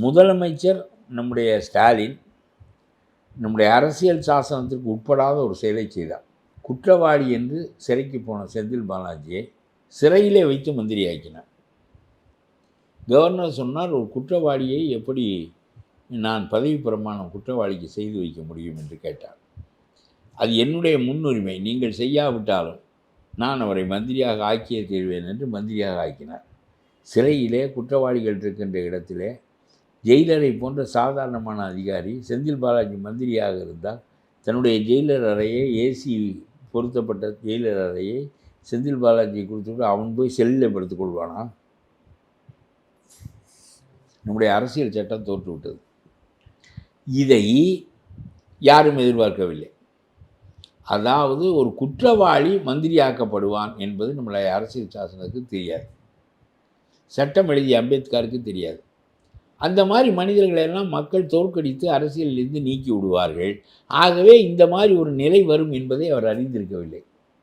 முதலமைச்சர் நம்முடைய ஸ்டாலின் நம்முடைய அரசியல் சாசனத்திற்கு உட்படாத ஒரு செயலை செய்தார். குற்றவாளி என்று சிறைக்கு போன செந்தில் பாலாஜியை சிறையிலே வைத்து மந்திரி ஆக்கினார். கவர்னர் சொன்னார், ஒரு குற்றவாளியை எப்படி நான் பதவி பிரமாணம் குற்றவாளிக்கு செய்து வைக்க முடியும் என்று கேட்டார். அது என்னுடைய முன்னுரிமை, நீங்கள் செய்யாவிட்டாலும் நான் அவரை மந்திரியாக ஆக்கியே தீர்வேன் என்று மந்திரியாக ஆக்கினார். சிறையிலே குற்றவாளிகள் இருக்கின்ற இடத்திலே ஜெயிலரை போன்ற சாதாரணமான அதிகாரி செந்தில் பாலாஜி மந்திரியாக இருந்தால் தன்னுடைய ஜெயிலர் அறையை ஏசி பொருத்தப்பட்ட ஜெயிலர் அறையை செந்தில் பாலாஜியை கொடுத்துட்டு அவன் போய் செல்லில் படுத்துக்கொள்வானா? நம்முடைய அரசியல் சட்டம் தோற்றுவிட்டது. இதை யாரும் எதிர்பார்க்கவில்லை. அதாவது ஒரு குற்றவாளி மந்திரியாக்கப்படுவான் என்பது நம்மளுடைய அரசியல் சாசனத்துக்கு தெரியாது, சட்டம் எழுதிய அம்பேத்கருக்கு தெரியாது. அந்த மாதிரி மனிதர்களெல்லாம் மக்கள் தோற்கடித்து அரசியலிலிருந்து நீக்கி விடுவார்கள். ஆகவே இந்த மாதிரி ஒரு நிலை வரும் என்பதை அவர் அறிந்திருக்கவில்லை.